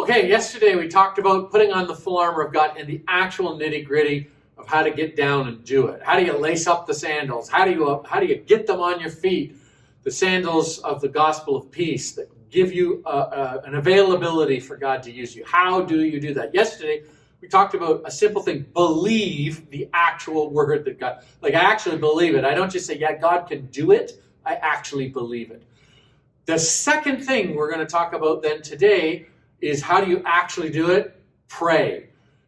Okay, yesterday we talked about putting on the full armor of God and the actual nitty-gritty of how to get down and do it. How do you lace up the sandals? How do you get them on your feet? The sandals of the gospel of peace that give you an availability for God to use you. How do you do that? Yesterday we talked about a simple thing: believe the actual word that God. Like, I actually believe it. I don't just say, yeah, God can do it. I actually believe it. The second thing we're going to talk about then today is how do you actually do it? Pray.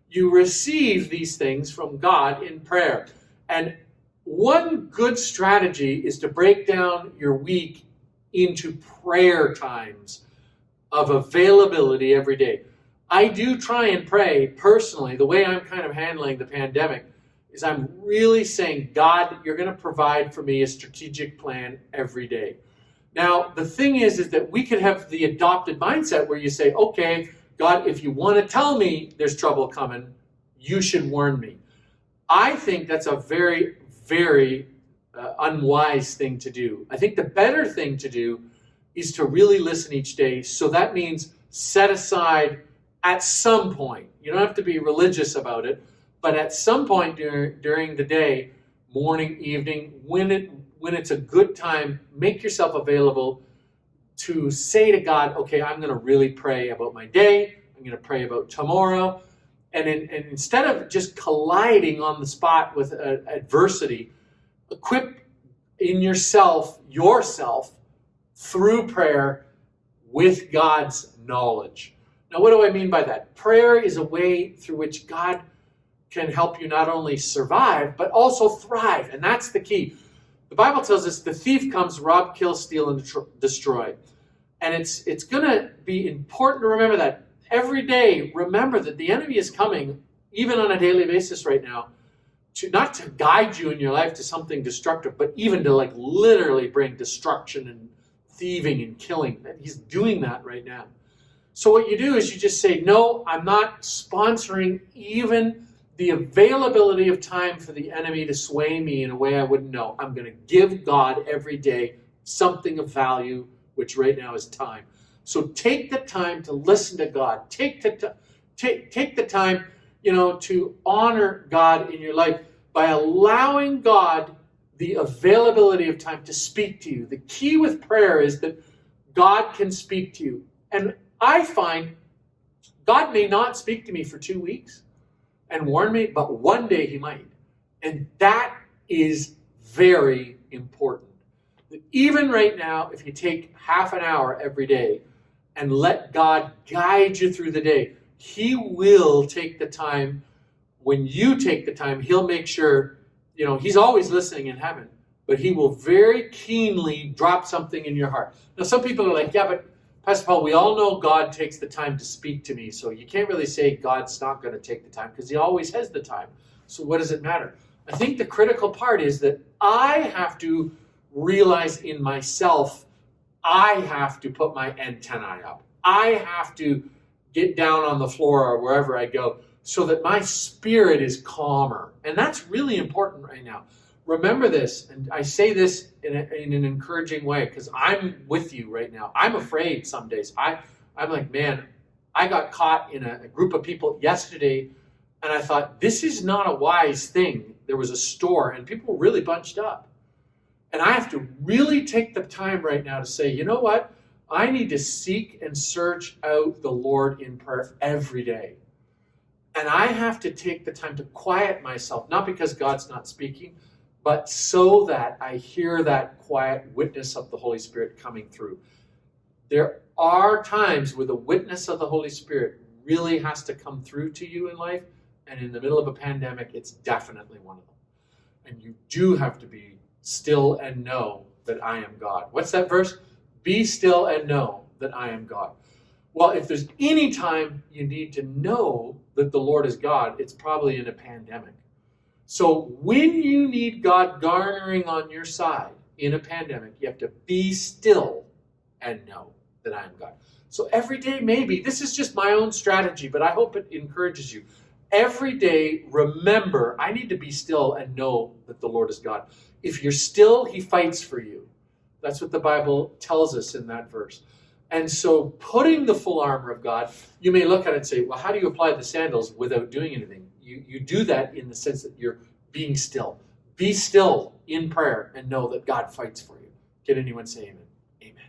You receive these things from God in prayer. And one good strategy is to break down your week into prayer times of availability every day. I do try and pray personally. The way I'm kind of handling the pandemic is I'm really saying, God, you're going to provide for me a strategic plan every day. Now, the thing is that we could have the adopted mindset where you say, okay, God, if you want to tell me there's trouble coming, you should warn me. I think that's a very, very unwise thing to do. I think the better thing to do is to really listen each day. So that means set aside at some point. You don't have to be religious about it, but at some point during the day, morning, evening, when it's a good time, make yourself available to say to God, okay, I'm going to really pray about my day. I'm going to pray about tomorrow. And instead of just colliding on the spot with adversity, equip in yourself through prayer with God's knowledge. Now, what do I mean by that? Prayer is a way through which God can help you not only survive, but also thrive. And that's the key. The Bible tells us the thief comes, rob, kill, steal, and destroy. And it's going to be important to remember that. Every day, remember that the enemy is coming, even on a daily basis right now, not to guide you in your life to something destructive, but even to literally bring destruction and thieving and killing. He's doing that right now. So what you do is you just say, no, I'm not sponsoring even the availability of time for the enemy to sway me in a way I wouldn't know. I'm going to give God every day something of value, which right now is time. So take the time to listen to God. Take the time, to honor God in your life by allowing God the availability of time to speak to you. The key with prayer is that God can speak to you. And I find God may not speak to me for 2 weeks and warn me, but one day he might. And that is very important. Even right now, if you take half an hour every day and let God guide you through the day, he will take the time. When you take the time, he'll make sure, he's always listening in heaven, but he will very keenly drop something in your heart. Now, some people are like, yeah, but Pastor Paul, we all know God takes the time to speak to me, so you can't really say God's not going to take the time because he always has the time. So what does it matter? I think the critical part is that I have to realize in myself, I have to put my antennae up. I have to get down on the floor or wherever I go so that my spirit is calmer. And that's really important right now. Remember this, and I say this in an encouraging way because I'm with you right now. I'm afraid some days. I'm like, man, I got caught in a group of people yesterday, and I thought, this is not a wise thing. There was a store, and people were really bunched up. And I have to really take the time right now to say, you know what? I need to seek and search out the Lord in prayer every day. And I have to take the time to quiet myself, not because God's not speaking, but so that I hear that quiet witness of the Holy Spirit coming through. There are times where the witness of the Holy Spirit really has to come through to you in life, and in the middle of a pandemic, it's definitely one of them. And you do have to be still and know that I am God. What's that verse? Be still and know that I am God. Well, if there's any time you need to know that the Lord is God, it's probably in a pandemic. So when you need God garnering on your side in a pandemic, you have to be still and know that I am God. So every day, maybe, this is just my own strategy, but I hope it encourages you. Every day, remember, I need to be still and know that the Lord is God. If you're still, he fights for you. That's what the Bible tells us in that verse. And so putting the full armor of God, you may look at it and say, well, how do you apply the sandals without doing anything? You do that in the sense that you're being still. Be still in prayer and know that God fights for you. Can anyone say amen? Amen.